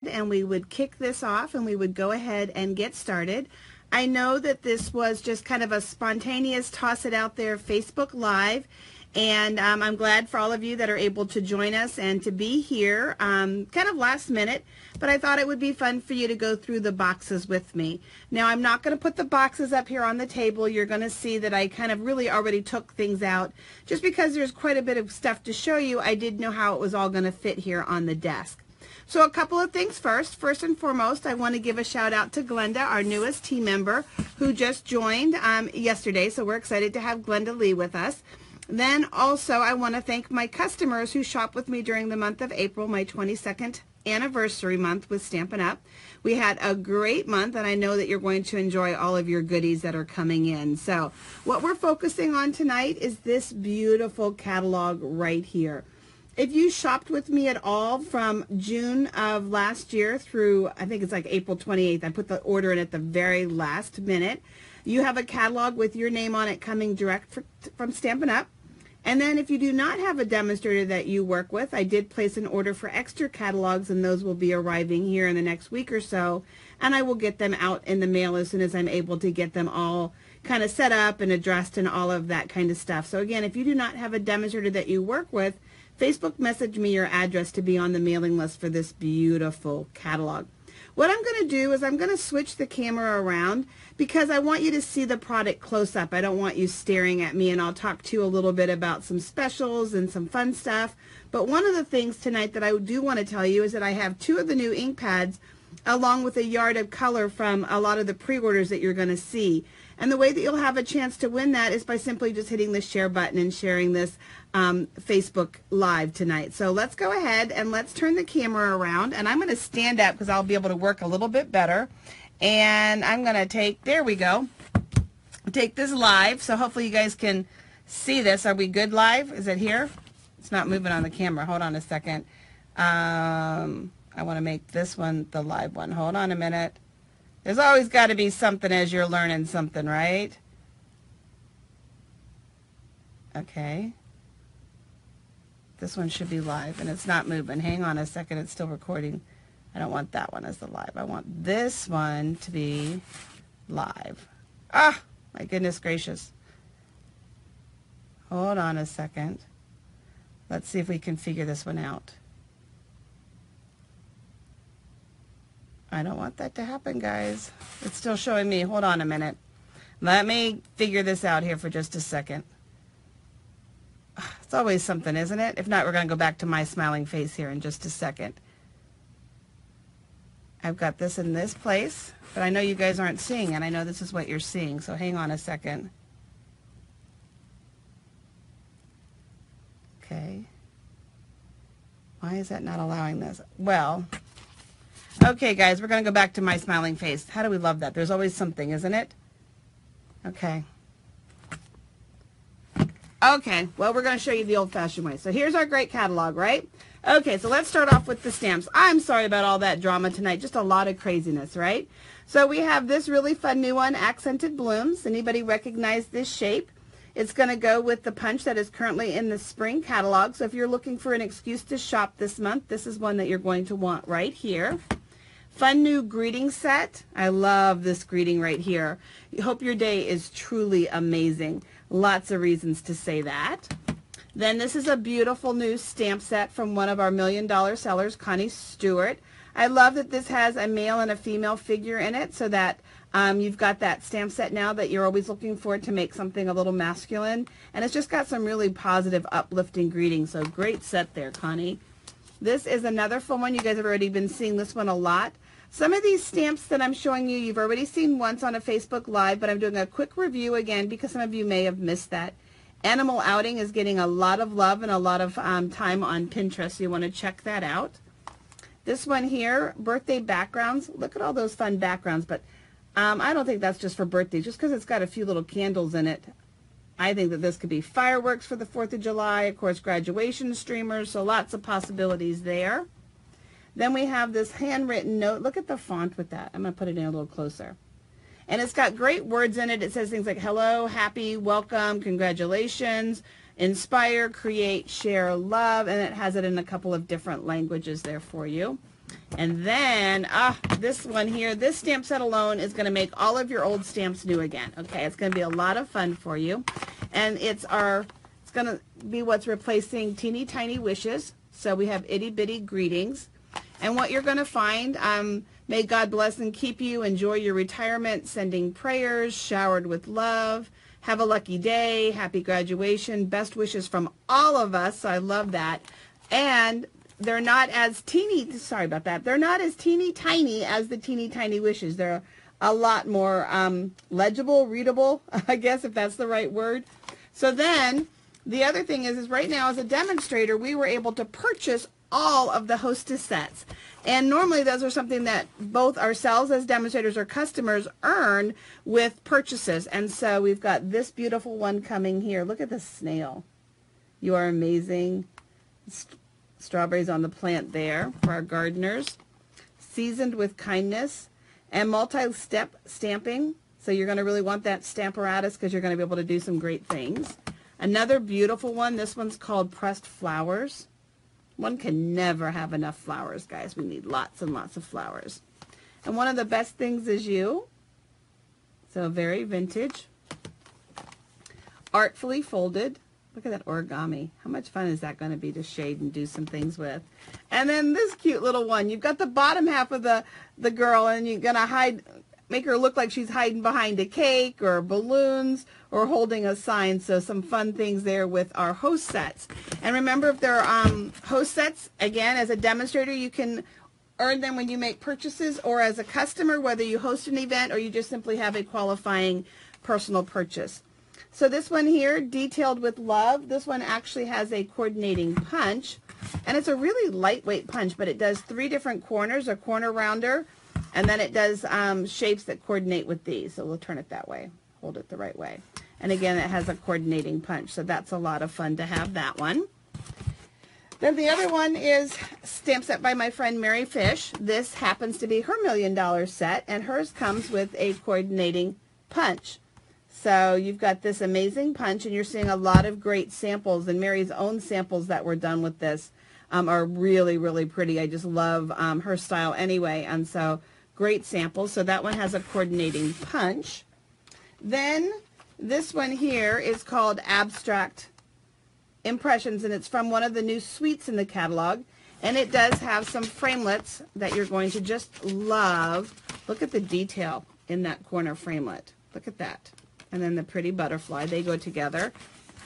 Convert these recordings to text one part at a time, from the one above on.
and we would kick this off and we would go ahead and get started. I know that this was just kind of a spontaneous toss it out there Facebook Live, and I'm glad for all of you that are able to join us and to be here kind of last minute, but I thought it would be fun for you to go through the boxes with me. Now, I'm not going to put the boxes up here on the table. You're going to see that I kind of really already took things out. Just because there's quite a bit of stuff to show you, I did know how it was all going to fit here on the desk. So a couple of things first. First and foremost, I want to give a shout out to Glenda, our newest team member, who just joined yesterday. So we're excited to have Glenda Lee with us. Then also, I want to thank my customers who shop with me during the month of April, my 22nd anniversary month with Stampin' Up. We had a great month, and I know that you're going to enjoy all of your goodies that are coming in. So what we're focusing on tonight is this beautiful catalog right here. If you shopped with me at all from June of last year through, I think it's like April 28th, I put the order in at the very last minute. You have a catalog with your name on it coming direct from Stampin' Up. And then if you do not have a demonstrator that you work with, I did place an order for extra catalogs, and those will be arriving here in the next week or so. And I will get them out in the mail as soon as I'm able to get them all kind of set up and addressed and all of that kind of stuff. So again, if you do not have a demonstrator that you work with, Facebook message me your address to be on the mailing list for this beautiful catalog. What I'm going to do is I'm going to switch the camera around because I want you to see the product close up. I don't want you staring at me, and I'll talk to you a little bit about some specials and some fun stuff. But one of the things tonight that I do want to tell you is that I have 2 of the new ink pads along with a yard of color from a lot of the pre-orders that you're going to see. And the way that you'll have a chance to win that is by simply just hitting the share button and sharing this Facebook Live tonight. So let's go ahead and let's turn the camera around. And I'm going to stand up because I'll be able to work a little bit better. And I'm going to take, there we go, take this live. So hopefully you guys can see this. Are we good live? Is it here? It's not moving on the camera. Hold on a second. I want to make this one the live one. Hold on a minute. There's always got to be something as you're learning something, right? Okay. This one should be live, and it's not moving. Hang on a second. It's still recording. I don't want that one as the live. I want this one to be live. Ah, my goodness gracious. Hold on a second. Let's see if we can figure this one out. I don't want that to happen, guys. It's still showing me. Hold on a minute. Let me figure this out here for just a second. It's always something, isn't it? If not, we're going to go back to my smiling face here in just a second. I've got this in this place, but I know you guys aren't seeing it. I know this is what you're seeing, so hang on a second. Okay. Why is that not allowing this? Well... okay, guys, we're going to go back to my smiling face. How do we love that? There's always something, isn't it? Okay. Okay, well, we're going to show you the old-fashioned way. So here's our great catalog, right? Okay, so let's start off with the stamps. I'm sorry about all that drama tonight. Just a lot of craziness, right? So we have this really fun new one, Accented Blooms. Anybody recognize this shape? It's going to go with the punch that is currently in the spring catalog. So if you're looking for an excuse to shop this month, this is one that you're going to want right here. Fun new greeting set. I love this greeting right here. I hope your day is truly amazing. Lots of reasons to say that. Then this is a beautiful new stamp set from one of our $1 million sellers, Connie Stewart. I love that this has a male and a female figure in it, so that you've got that stamp set now that you're always looking for to make something a little masculine. And it's just got some really positive, uplifting greetings. So great set there, Connie. This is another fun one. You guys have already been seeing this one a lot. Some of these stamps that I'm showing you, you've already seen once on a Facebook Live, but I'm doing a quick review again because some of you may have missed that. Animal Outing is getting a lot of love and a lot of time on Pinterest, so you want to check that out. This one here, birthday backgrounds. Look at all those fun backgrounds, but I don't think that's just for birthdays, just because it's got a few little candles in it. I think that this could be fireworks for the 4th of July, of course, graduation streamers, so lots of possibilities there. Then we have this handwritten note. Look at the font with that. I'm going to put it in a little closer. And it's got great words in it. It says things like hello, happy, welcome, congratulations. inspire, create, share, love, and it has it in a couple of different languages there for you. And then, this one here, this stamp set alone is going to make all of your old stamps new again. Okay, it's going to be a lot of fun for you. And it's going to be what's replacing Teeny Tiny Wishes. So we have Itty Bitty Greetings. And what you're going to find, may God bless and keep you, enjoy your retirement, sending prayers, showered with love, have a lucky day, happy graduation, best wishes from all of us. So I love that. And they're not as sorry about that, they're not as teeny tiny as the Teeny Tiny Wishes. They're a lot more legible, readable, I guess, if that's the right word. So then, the other thing is right now as a demonstrator, we were able to purchase all of the Hostess sets. And normally those are something that both ourselves as demonstrators or customers earn with purchases. And so we've got this beautiful one coming here. Look at this snail. You are amazing. Strawberries on the plant there for our gardeners. Seasoned with kindness and multi-step stamping. So you're going to really want that stamparatus because you're going to be able to do some great things. Another beautiful one. This one's called Pressed Flowers. One can never have enough flowers, guys. We need lots and lots of flowers. And one of the best things is you. So very vintage. Artfully folded. Look at that origami. How much fun is that going to be to shade and do some things with? And then this cute little one. You've got the bottom half of the girl, and you're going to make her look like she's hiding behind a cake or balloons or holding a sign. So some fun things there with our host sets. And remember, if they're host sets, again, as a demonstrator, you can earn them when you make purchases, or as a customer, whether you host an event or you just simply have a qualifying personal purchase. So this one here, Detailed with Love, this one actually has a coordinating punch. And it's a really lightweight punch, but it does 3 different corners, a corner rounder, and then it does shapes that coordinate with these. So we'll turn it that way, hold it the right way. And again, it has a coordinating punch, so that's a lot of fun to have that one. Then the other one is stamp set by my friend Mary Fish. This happens to be her $1 million set, and hers comes with a coordinating punch. So you've got this amazing punch, and you're seeing a lot of great samples, and Mary's own samples that were done with this are really, really pretty. I just love her style anyway, and so great samples. So that one has a coordinating punch. Then this one here is called Abstract Impressions, and it's from one of the new suites in the catalog, and it does have some framelits that you're going to just love. Look at the detail in that corner framelit. Look at that. And then the pretty butterfly, they go together.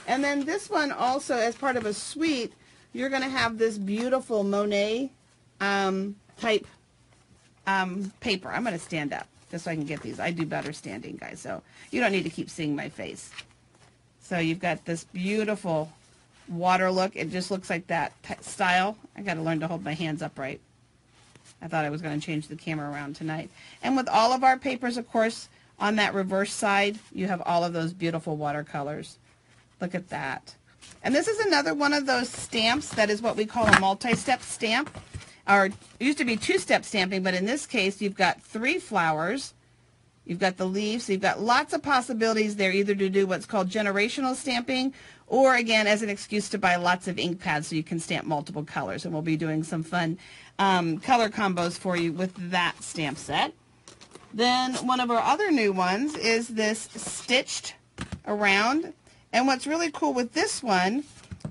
And then this one also, as part of a suite, you're going to have this beautiful Monet type paper. I'm going to stand up just so I can get these. I do better standing, guys, so you don't need to keep seeing my face. So you've got this beautiful water look. It just looks like that style. I got to learn to hold my hands upright. I thought I was going to change the camera around tonight. And with all of our papers, of course, on that reverse side, you have all of those beautiful watercolors. Look at that. And this is another one of those stamps that is what we call a multi-step stamp. Or it used to be 2-step stamping, but in this case, you've got 3 flowers. You've got the leaves. So you've got lots of possibilities there, either to do what's called generational stamping, or again, as an excuse to buy lots of ink pads so you can stamp multiple colors. And we'll be doing some fun color combos for you with that stamp set. Then one of our other new ones is this Stitched Around. And what's really cool with this one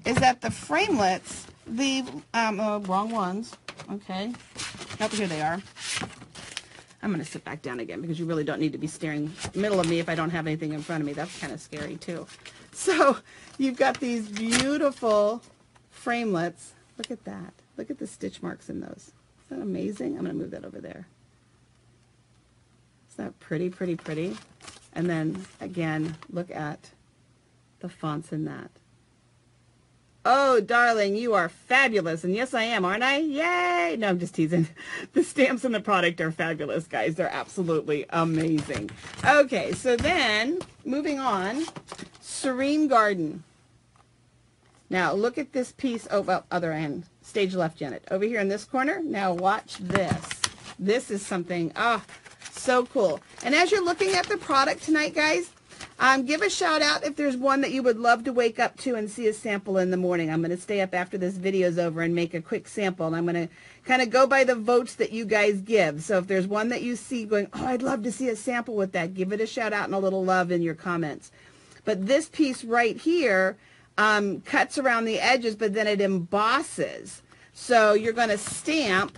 is that the framelits, the wrong ones, okay, oh, here they are. I'm going to sit back down again because you really don't need to be staring middle of me if I don't have anything in front of me. That's kind of scary too. So you've got these beautiful framelits. Look at that. Look at the stitch marks in those. Isn't that amazing? I'm going to move that over there. Isn't that pretty, pretty, pretty? And then again, look at the fonts in that. Oh, darling, you are fabulous. And yes, I am, aren't I? Yay! No, I'm just teasing. The stamps in the product are fabulous, guys. They're absolutely amazing. Okay, so then, moving on, Serene Garden. Now, look at this piece. Oh, well, other end. Stage left, Janet. Over here in this corner. Now, watch this. This is something, so cool. And as you're looking at the product tonight, guys, Give a shout out if there's one that you would love to wake up to and see a sample in the morning. I'm going to stay up after this video's over and make a quick sample. And I'm going to kind of go by the votes that you guys give. So if there's one that you see going, oh, I'd love to see a sample with that, give it a shout out and a little love in your comments. But this piece right here cuts around the edges, but then it embosses. So you're going to stamp,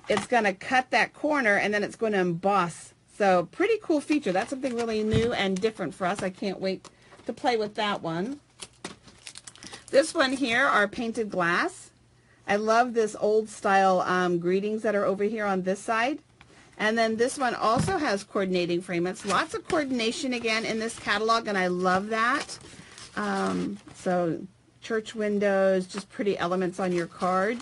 it's going to cut that corner, and then it's going to emboss. So pretty cool feature. That's something really new and different for us. I can't wait to play with that one. This one here are painted glass. I love this old style greetings that are over here on this side. And then this one also has coordinating framelits. Lots of coordination again in this catalog, and I love that. So church windows, just pretty elements on your card.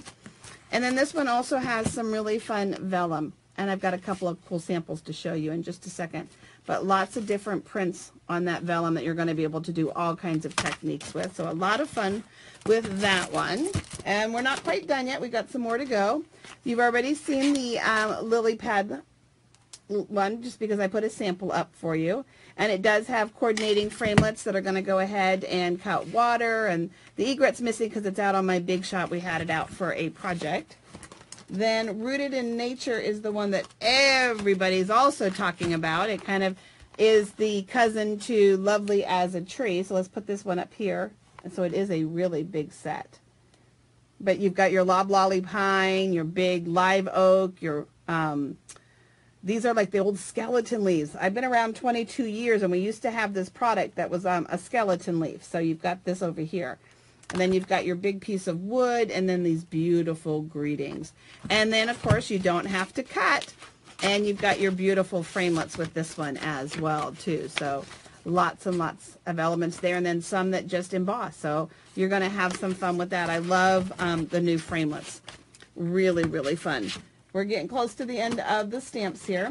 And then this one also has some really fun vellum. And I've got a couple of cool samples to show you in just a second. But lots of different prints on that vellum that you're going to be able to do all kinds of techniques with. So a lot of fun with that one. And we're not quite done yet. We've got some more to go. You've already seen the lily pad one, just because I put a sample up for you. And it does have coordinating framelits that are going to go ahead and cut water. And the egret's missing because it's out on my big shot. We had it out for a project. Then Rooted in Nature is the one that everybody's also talking about. It kind of is the cousin to Lovely as a Tree. So let's put this one up here. And so it is a really big set. But you've got your loblolly pine, your big live oak, your these are like the old skeleton leaves. I've been around 22 years, and we used to have this product that was a skeleton leaf. So you've got this over here. And then you've got your big piece of wood, and then these beautiful greetings. And then, of course, you don't have to cut. And you've got your beautiful framelits with this one as well, too. So lots and lots of elements there, and then some that just emboss. So you're going to have some fun with that. I love the new framelits. Really, really fun. We're getting close to the end of the stamps here.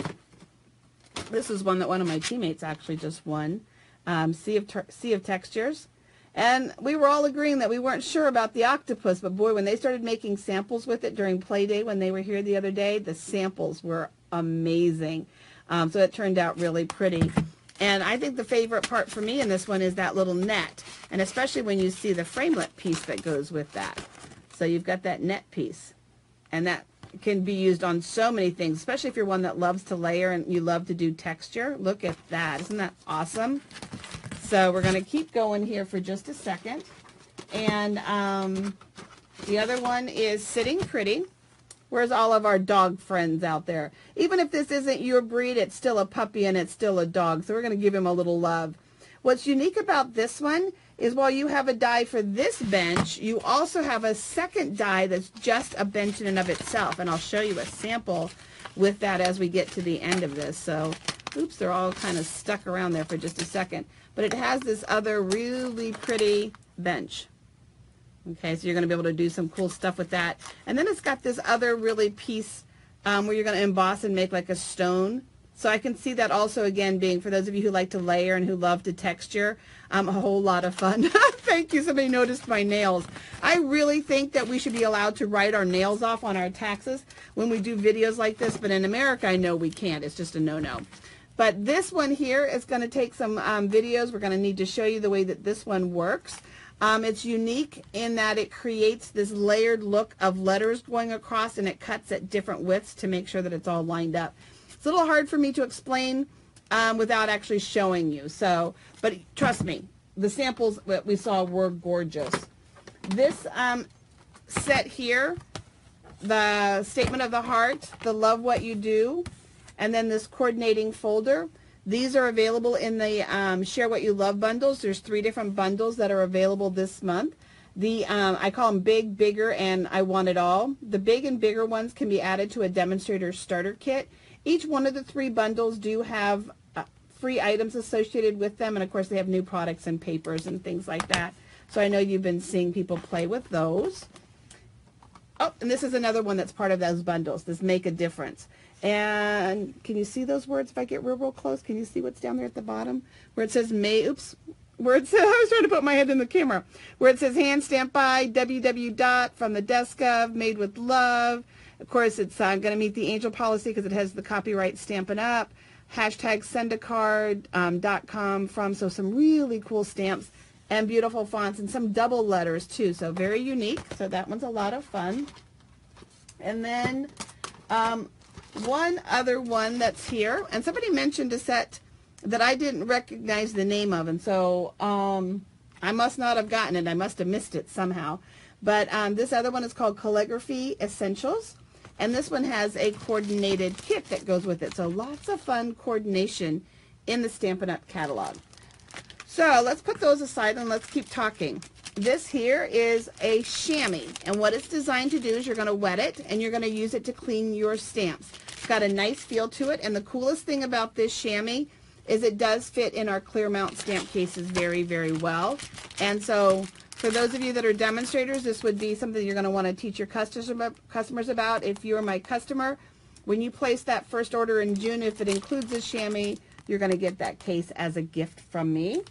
This is one that one of my teammates actually just won. Sea of Textures. And we were all agreeing that we weren't sure about the octopus, but boy, when they started making samples with it during Play Day when they were here the other day, the samples were amazing. So it turned out really pretty. And I think the favorite part for me in this one is that little net, and especially when you see the framelit piece that goes with that. So you've got that net piece, and that can be used on so many things, especially if you're one that loves to layer and you love to do texture. Look at that. Isn't that awesome? So we're going to keep going here for just a second. And the other one is Sitting Pretty. Where's all of our dog friends out there? Even if this isn't your breed, it's still a puppy and it's still a dog. So we're going to give him a little love. What's unique about this one is while you have a die for this bench, you also have a second die that's just a bench in and of itself. And I'll show you a sample with that as we get to the end of this. So, oops, they're all kind of stuck around there for just a second. But it has this other really pretty bench. Okay, so you're going to be able to do some cool stuff with that. And then it's got this other really piece where you're going to emboss and make like a stone. So I can see that also, again, being, for those of you who like to layer and who love to texture, a whole lot of fun. Thank you. Somebody noticed my nails. I really think that we should be allowed to write our nails off on our taxes when we do videos like this. But in America, I know we can't. It's just a no-no. But this one here is going to take some videos. We're going to need to show you the way that this one works. It's unique in that it creates this layered look of letters going across, and it cuts at different widths to make sure that it's all lined up. It's a little hard for me to explain without actually showing you. So, but trust me, the samples that we saw were gorgeous. This set here, the Statement of the Heart, the Love What You Do, and then this coordinating folder. These are available in the Share What You Love bundles. There's 3 different bundles that are available this month. The I call them Big, Bigger, and I Want It All. The big and bigger ones can be added to a demonstrator starter kit. Each one of the 3 bundles do have free items associated with them, and of course they have new products and papers and things like that. So I know you've been seeing people play with those. Oh, and this is another one that's part of those bundles, this Make a Difference. And can you see those words if I get real close? Can you see what's down there at the bottom? Where it says where it says, I was trying to put my head in the camera. Where it says hand stamped by www. From the desk of, made with love. Of course, it's going to meet the angel policy because it has the copyright Stampin' Up. hashtag sendacard.com from. So some really cool stamps and beautiful fonts and some double letters too. So very unique. So that one's a lot of fun. And then one other one that's here, and somebody mentioned a set that I didn't recognize the name of, and so I must not have gotten it. I must have missed it somehow. But this other one is called Calligraphy Essentials, and this one has a coordinated kit that goes with it. So lots of fun coordination in the Stampin' Up! Catalog. So let's put those aside and let's keep talking. This here is a chamois, and what it's designed to do is you're going to wet it and you're going to use it to clean your stamps. It's got a nice feel to it, and the coolest thing about this chamois is it does fit in our clear mount stamp cases very, very well. And so for those of you that are demonstrators, this would be something you're going to want to teach your customers about. If you're my customer, when you place that first order in June, if it includes this chamois, you're going to get that case as a gift from me.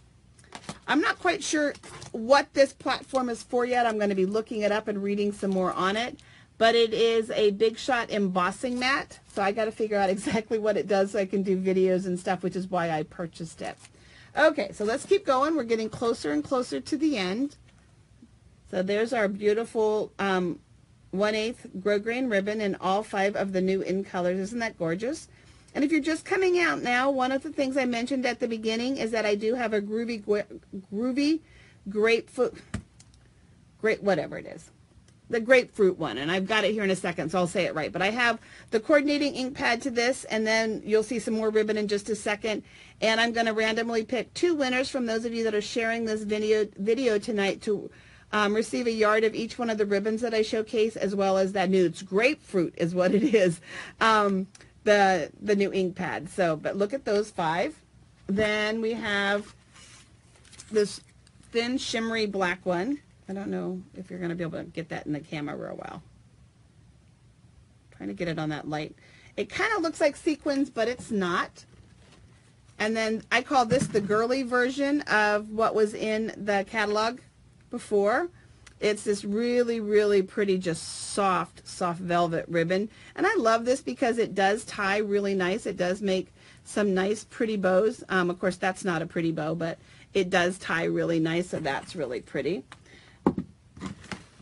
I'm not quite sure what this platform is for yet. I'm going to be looking it up and reading some more on it. But it is a Big Shot embossing mat. So I got to figure out exactly what it does so I can do videos and stuff, which is why I purchased it. Okay, so let's keep going. We're getting closer and closer to the end. So there's our beautiful 1/8 grosgrain ribbon in all 5 of the new in colors. Isn't that gorgeous? And if you're just coming out now, one of the things I mentioned at the beginning is that I do have a groovy grapefruit, whatever it is, the grapefruit one, and I've got it here in a second, so I'll say it right. But I have the coordinating ink pad to this, and then you'll see some more ribbon in just a second. And I'm going to randomly pick 2 winners from those of you that are sharing this video tonight to receive a yard of each one of the ribbons that I showcase, as well as that new, it's grapefruit is what it is. The new ink pad. So, but look at those 5. Then we have this thin shimmery black one. I don't know if you're going to be able to get that in the camera real well. Trying to get it on that light. It kind of looks like sequins, but it's not. And then I call this the girly version of what was in the catalog before. It's this really, really pretty, just soft velvet ribbon. And I love this because it does tie really nice. It does make some nice, pretty bows. Of course, that's not a pretty bow, but it does tie really nice, so that's really pretty.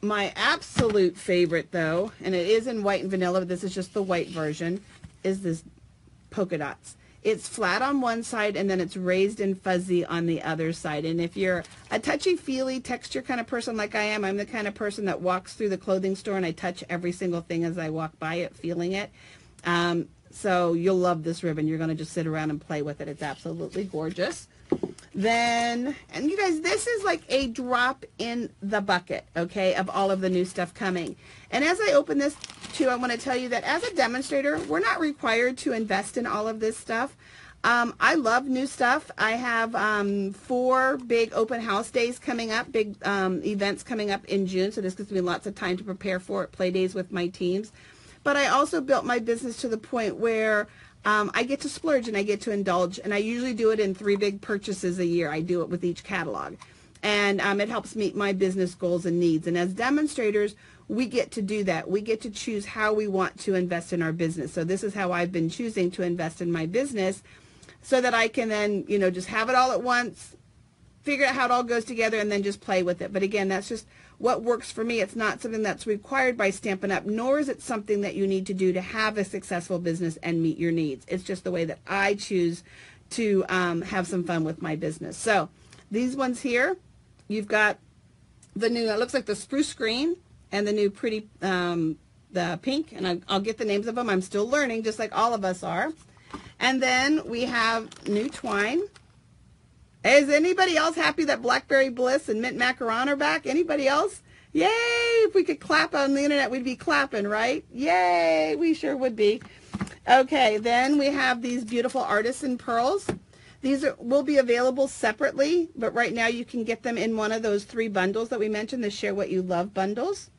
My absolute favorite, though, and it is in white and vanilla, but this is just the white version, is this polka dots. It's flat on one side and then it's raised and fuzzy on the other side. And if you're a touchy-feely texture kind of person like I am, I'm the kind of person that walks through the clothing store and I touch every single thing as I walk by it, feeling it. So you'll love this ribbon. You're going to just sit around and play with it. It's absolutely gorgeous. Then, and you guys, this is like a drop in the bucket, okay, of all of the new stuff coming. And as I open this too, I want to tell you that as a demonstrator, we're not required to invest in all of this stuff. I love new stuff. I have 4 big open house days coming up, big events coming up in June, so this gives me lots of time to prepare for it, play days with my teams. But I also built my business to the point where I get to splurge and I get to indulge, and I usually do it in 3 big purchases a year. I do it with each catalog, and it helps meet my business goals and needs. And as demonstrators, we get to do that. We get to choose how we want to invest in our business. So this is how I've been choosing to invest in my business, so that I can then, you know, just have it all at once, figure out how it all goes together, and then just play with it. But again, that's just what works for me. It's not something that's required by Stampin' Up, nor is it something that you need to do to have a successful business and meet your needs. It's just the way that I choose to have some fun with my business. So these ones here, you've got the new, it looks like the spruce green and the new pretty, the pink, and I'll get the names of them. I'm still learning, just like all of us are. And then we have new twine. Is anybody else happy that Blackberry Bliss and Mint Macaron are back? Anybody else? Yay! If we could clap on the internet, we'd be clapping, right? Yay! We sure would be. Okay, then we have these beautiful artisan pearls. These will be available separately, but right now you can get them in one of those 3 bundles that we mentioned, the Share What You Love bundles.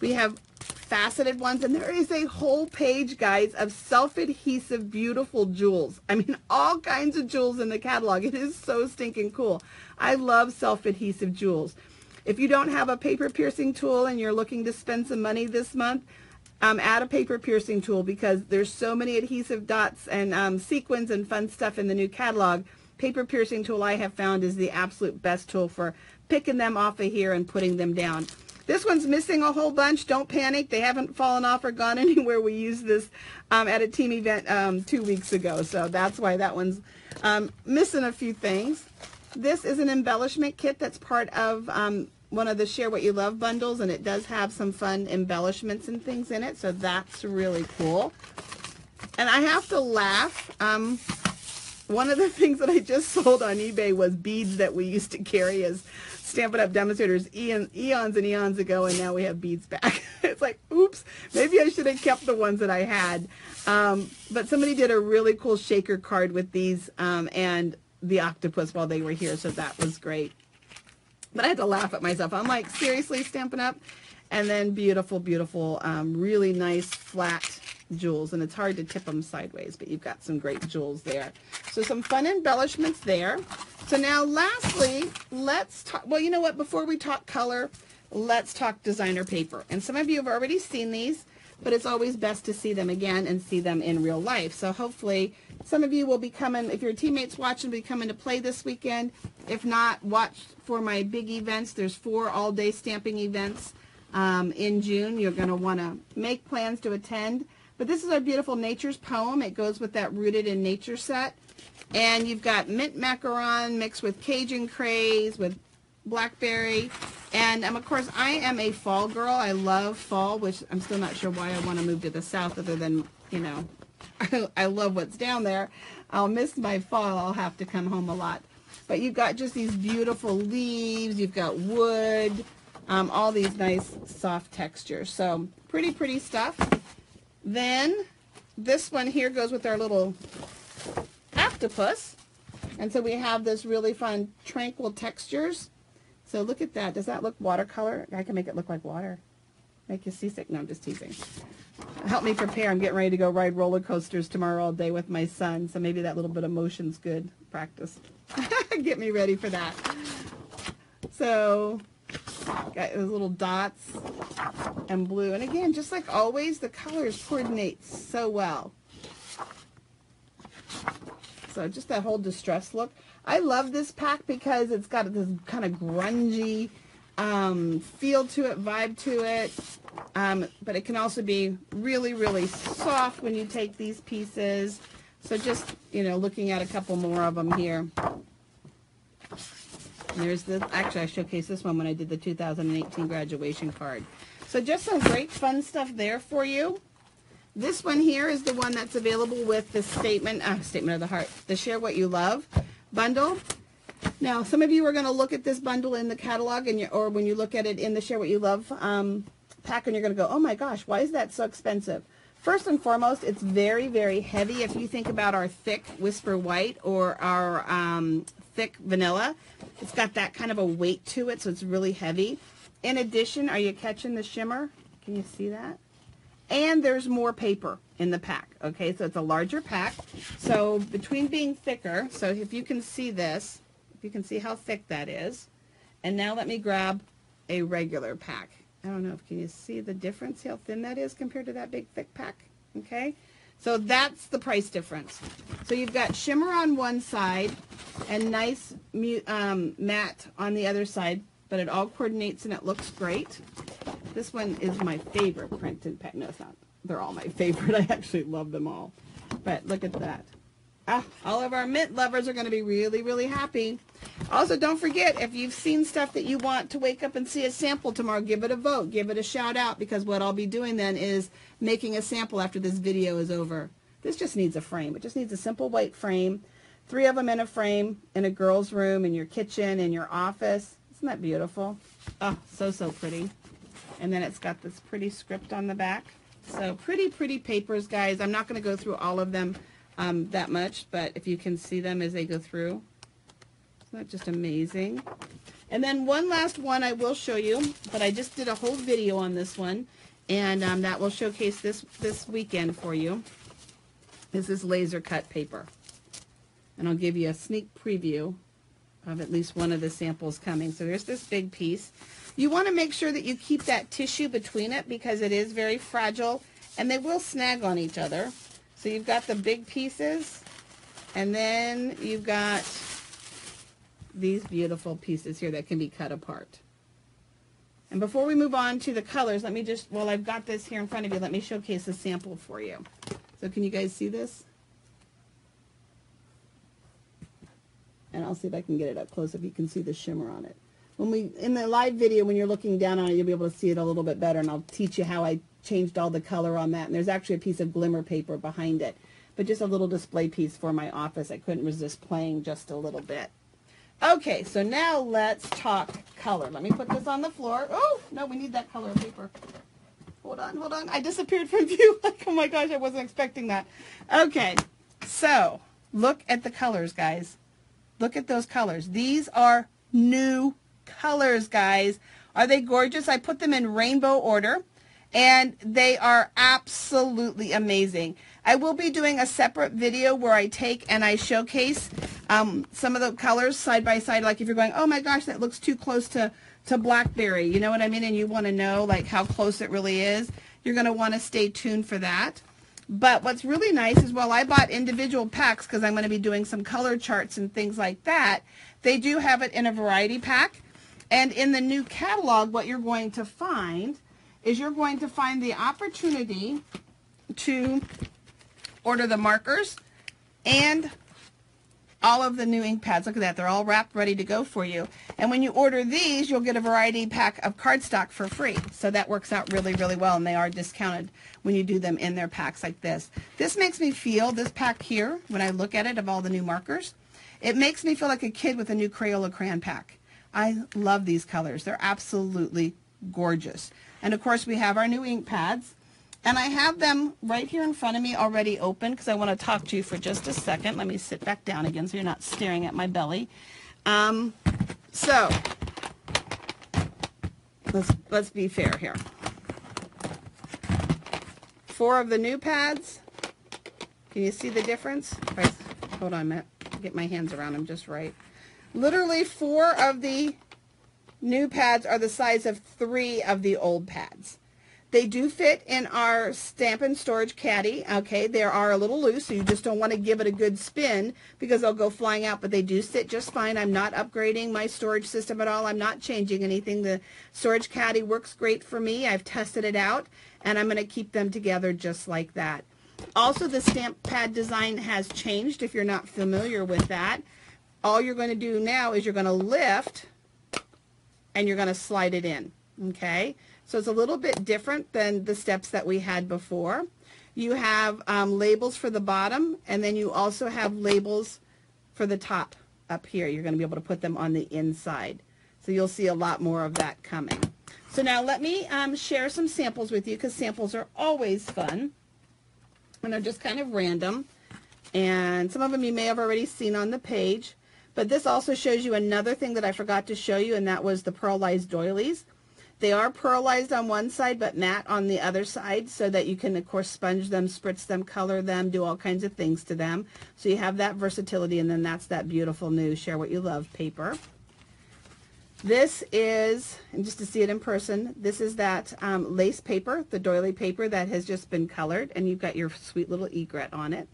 We have faceted ones, and there is a whole page, guys, of self-adhesive beautiful jewels. I mean, all kinds of jewels in the catalog. It is so stinking cool. I love self-adhesive jewels. If you don't have a paper piercing tool and you're looking to spend some money this month, add a paper piercing tool, because there's so many adhesive dots and sequins and fun stuff in the new catalog. Paper piercing tool, I have found, is the absolute best tool for picking them off of here and putting them down. This one's missing a whole bunch. Don't panic. They haven't fallen off or gone anywhere. We used this at a team event 2 weeks ago, so that's why that one's missing a few things. This is an embellishment kit that's part of one of the Share What You Love bundles, and it does have some fun embellishments and things in it, so that's really cool. And I have to laugh. One of the things that I just sold on eBay was beads that we used to carry as Stampin' Up! Demonstrators eons and eons ago, and now we have beads back. It's like, oops, maybe I should have kept the ones that I had. But somebody did a really cool shaker card with these and the octopus while they were here, so that was great. But I had to laugh at myself. I'm like, seriously, Stampin' Up! And then beautiful, beautiful, really nice flat jewels, and it's hard to tip them sideways, but you've got some great jewels there. So some fun embellishments there. So now lastly, let's talk, well, you know what, before we talk color, let's talk designer paper. And some of you have already seen these, but it's always best to see them again and see them in real life. So hopefully some of you will be coming, if your teammates watching, will be coming to play this weekend. If not, watch for my big events. There's 4 all-day stamping events in June. You're going to want to make plans to attend. But this is our beautiful Nature's Poem. It goes with that Rooted in Nature set. And you've got mint macaron mixed with Cajun craze, with blackberry. And of course, I am a fall girl. I love fall, which I'm still not sure why I want to move to the south, other than, you know, I love what's down there. I'll miss my fall. I'll have to come home a lot. But you've got just these beautiful leaves. You've got wood, all these nice soft textures. So pretty, pretty stuff. Then this one here goes with our little octopus. And so we have this really fun tranquil textures. So look at that. Does that look watercolor? I can make it look like water. Make you seasick. No, I'm just teasing. Help me prepare. I'm getting ready to go ride roller coasters tomorrow all day with my son. So maybe that little bit of motion's good practice. Get me ready for that. So got those little dots and blue. And again, just like always, the colors coordinate so well. So just that whole distress look. I love this pack because it's got this kind of grungy feel to it, vibe to it. But it can also be really, really soft when you take these pieces. So just, you know, looking at a couple more of them here. And there's this, actually I showcased this one when I did the 2018 graduation card. So just some great fun stuff there for you. This one here is the one that's available with the Statement of the Heart, the Share What You Love bundle. Now, some of you are going to look at this bundle in the catalog, and or when you look at it in the Share What You Love pack, and you're going to go, oh my gosh, why is that so expensive? First and foremost, it's very, very heavy. If you think about our thick Whisper White or our thick Vanilla, it's got that kind of a weight to it, so it's really heavy. In addition, are you catching the shimmer? Can you see that? And there's more paper in the pack, okay? So it's a larger pack. So between being thicker, so if you can see this, if you can see how thick that is, and now let me grab a regular pack. I don't know if can you see the difference, how thin that is compared to that big thick pack, okay? So that's the price difference. So you've got shimmer on one side and nice matte on the other side, but it all coordinates and it looks great. This one is my favorite printed pack. No, it's not. They're all my favorite. I actually love them all. But look at that. All of our mint lovers are going to be really, really happy. Also, don't forget, if you've seen stuff that you want to wake up and see a sample tomorrow, give it a vote. Give it a shout out, because what I'll be doing then is making a sample after this video is over. This just needs a frame. It just needs a simple white frame. 3 of them in a frame in a girl's room, in your kitchen, in your office. Isn't that beautiful? Oh, so, so pretty. And then it's got this pretty script on the back. So pretty, pretty papers, guys. I'm not going to go through all of them that much, but if you can see them as they go through. Isn't that just amazing? And then one last one I will show you, but I just did a whole video on this one, and that will showcase this weekend for you. This is laser cut paper. And I'll give you a sneak preview of at least one of the samples coming. So there's this big piece. You want to make sure that you keep that tissue between it because it is very fragile and they will snag on each other. So you've got the big pieces and then you've got these beautiful pieces here that can be cut apart. And before we move on to the colors, let me just, while I've got this here in front of you, let me showcase a sample for you. So can you guys see this? And I'll see if I can get it up close if you can see the shimmer on it. In the live video, when you're looking down on it, you'll be able to see it a little bit better, and I'll teach you how I changed all the color on that. And there's actually a piece of glimmer paper behind it, but just a little display piece for my office. I couldn't resist playing just a little bit. Okay, so now let's talk color. Let me put this on the floor. Oh, no, we need that color paper. Hold on, hold on. I disappeared from view. Like, oh my gosh, I wasn't expecting that. Okay, so look at the colors, guys. Look at those colors. These are new colors, guys. Are they gorgeous? I put them in rainbow order, and they are absolutely amazing. I will be doing a separate video where I take and I showcase some of the colors side by side. Like if you're going, oh my gosh, that looks too close to blackberry, you know what I mean? And you want to know like how close it really is. You're going to want to stay tuned for that. But what's really nice is, while I bought individual packs because I'm going to be doing some color charts and things like that, they do have it in a variety pack. And in the new catalog, what you're going to find is you're going to find the opportunity to order the markers and all of the new ink pads. Look at that. They're all wrapped, ready to go for you. And when you order these, you'll get a variety pack of cardstock for free. So that works out really, really well, and they are discounted when you do them in their packs like this. This makes me feel, this pack here, when I look at it of all the new markers, it makes me feel like a kid with a new Crayola crayon pack. I love these colors. They're absolutely gorgeous. And of course, we have our new ink pads. And I have them right here in front of me already open because I want to talk to you for just a second. Let me sit back down again so you're not staring at my belly. So let's be fair here. 4 of the new pads. Can you see the difference? Right, hold on a minute. Get my hands around them just right. Literally 4 of the new pads are the size of 3 of the old pads. They do fit in our Stampin' Storage caddy. Okay, they are a little loose, so you just don't want to give it a good spin because they'll go flying out, but they do sit just fine. I'm not upgrading my storage system at all. I'm not changing anything. The storage caddy works great for me. I've tested it out, and I'm going to keep them together just like that. Also, the stamp pad design has changed if you're not familiar with that. All you're going to do now is you're going to lift and you're going to slide it in. Okay, so it's a little bit different than the steps that we had before. You have labels for the bottom, and then you also have labels for the top up here. You're going to be able to put them on the inside. So you'll see a lot more of that coming. So now let me share some samples with you because samples are always fun. And they're just kind of random. And some of them you may have already seen on the page. But this also shows you another thing that I forgot to show you, and that was the pearlized doilies. They are pearlized on one side, but matte on the other side, so that you can, of course, sponge them, spritz them, color them, do all kinds of things to them. So you have that versatility, and then that's that beautiful new Share What You Love paper. This is, and just to see it in person, this is that lace paper, the doily paper that has just been colored, and you've got your sweet little egret on it.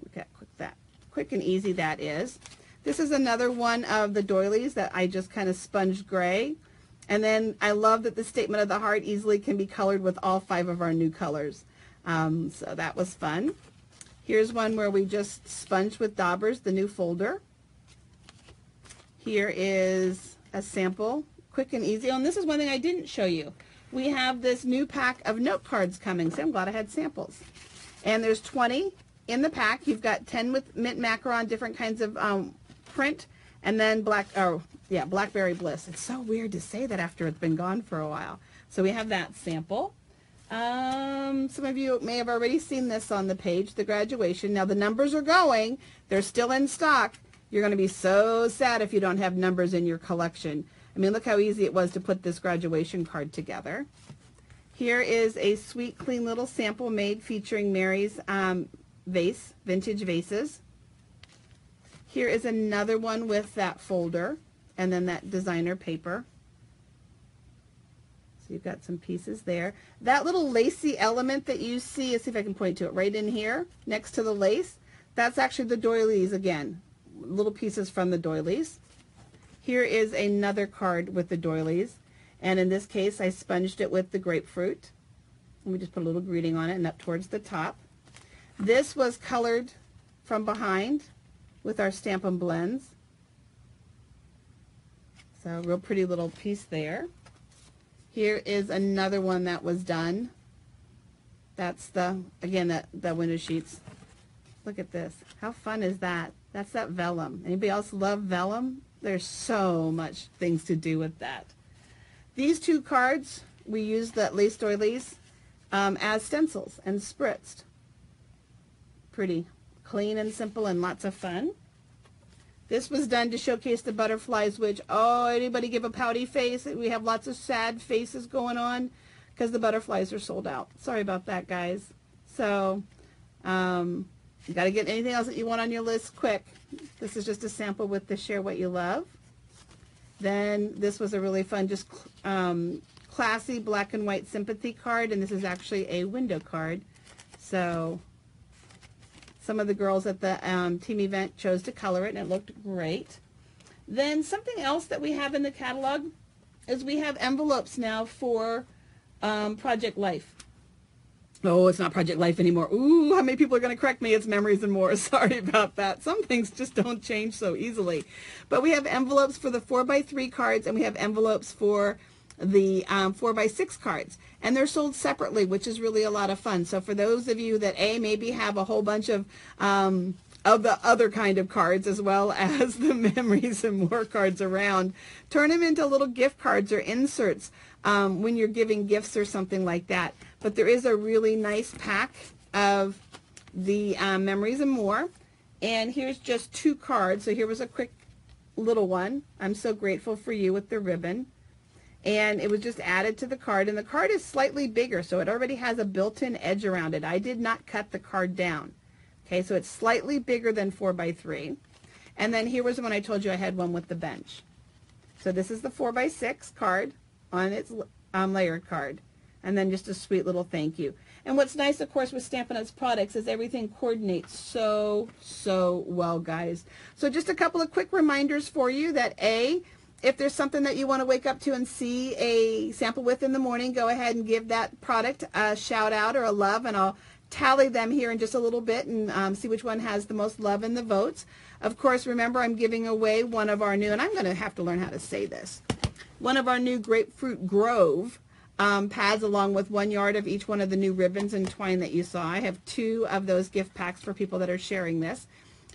Look at quick and easy that is. This is another one of the doilies that I just kind of sponged gray. And then I love that the Statement of the Heart easily can be colored with all 5 of our new colors. So that was fun. Here's one where we just sponged with daubers, the new folder. Here is a sample, quick and easy. Oh, and this is one thing I didn't show you. We have this new pack of note cards coming, so I'm glad I had samples. And there's 20 in the pack. You've got 10 with mint macaron, different kinds of print, and then Blackberry Bliss. It's so weird to say that after it's been gone for a while. So we have that sample. Some of you may have already seen this on the page, the graduation. Now the numbers are going. They're still in stock. You're going to be so sad if you don't have numbers in your collection. I mean, look how easy it was to put this graduation card together. Here is a sweet, clean little sample made featuring Mary's vase, vintage vases. Here is another one with that folder and then that designer paper. So you've got some pieces there. That little lacy element that you see, let's see if I can point to it, right in here next to the lace, that's actually the doilies again, little pieces from the doilies. Here is another card with the doilies, and in this case I sponged it with the grapefruit. Let me just put a little greeting on it and up towards the top. This was colored from behind with our Stampin' Blends. So real pretty little piece there. Here is another one that was done. That's the, again, the window sheets. Look at this. How fun is that? That's that vellum. Anybody else love vellum? There's so much things to do with that. These two cards, we used the lace doilies as stencils and spritzed. Pretty clean and simple and lots of fun. This was done to showcase the butterflies, which, oh, anybody give a pouty face? We have lots of sad faces going on because the butterflies are sold out. Sorry about that, guys. So, you got to get anything else that you want on your list quick. This is just a sample with the Share What You Love. Then this was a really fun, just classy black and white sympathy card, and this is actually a window card. So some of the girls at the team event chose to color it, and it looked great. Then something else that we have in the catalog is we have envelopes now for Project Life. Oh, it's not Project Life anymore. Ooh, how many people are going to correct me? It's Memories and More. Sorry about that. Some things just don't change so easily. But we have envelopes for the 4x3 cards, and we have envelopes for the 4x6 cards. And they're sold separately, which is really a lot of fun. So for those of you that, maybe have a whole bunch of the other kind of cards as well as the Memories and More cards around, turn them into little gift cards or inserts when you're giving gifts or something like that. But there is a really nice pack of the Memories and More. And here's just 2 cards. So here was a quick little one. I'm so grateful for you with the ribbon. And it was just added to the card. And the card is slightly bigger, so it already has a built-in edge around it. I did not cut the card down. Okay, so it's slightly bigger than 4x3. And then here was when I told you I had one with the bench. So this is the 4x6 card on its layered card. And then just a sweet little thank you. And what's nice, of course, with Stampin' Up's products is everything coordinates so well, guys. So just a couple of quick reminders for you that if there's something that you want to wake up to and see a sample with in the morning, go ahead and give that product a shout out or a love, and I'll tally them here in just a little bit and see which one has the most love in the votes. Of course, remember I'm giving away one of our new, and I'm going to have to learn how to say this, one of our new Grapefruit Grove pads, along with 1 yard of each one of the new ribbons and twine that you saw. I have 2 of those gift packs for people that are sharing this.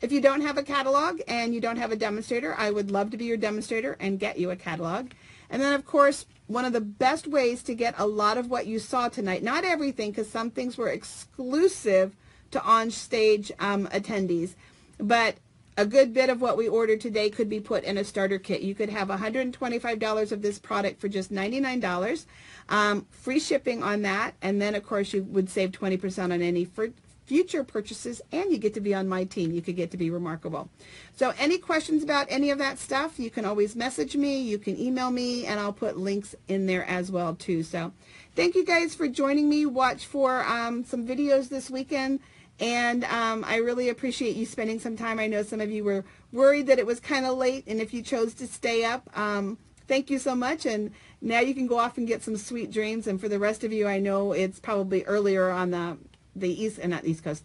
If you don't have a catalog and you don't have a demonstrator, I would love to be your demonstrator and get you a catalog. And then, of course, one of the best ways to get a lot of what you saw tonight, not everything, because some things were exclusive to on-stage attendees, but a good bit of what we ordered today could be put in a starter kit. You could have $125 of this product for just $99, free shipping on that, and then, of course, you would save 20% on any future purchases, and you get to be on my team. You could get to be remarkable. So any questions about any of that stuff, you can always message me, you can email me, and I'll put links in there as well too. So thank you guys for joining me. Watch for some videos this weekend, and I really appreciate you spending some time. I know some of you were worried that it was kind of late, and if you chose to stay up, thank you so much, and now you can go off and get some sweet dreams. And for the rest of you, I know it's probably earlier on the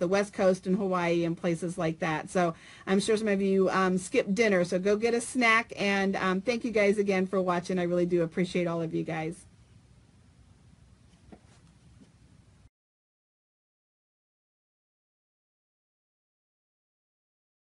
West Coast and Hawaii and places like that. So I'm sure some of you skipped dinner, so go get a snack. And thank you guys again for watching. I really do appreciate all of you guys.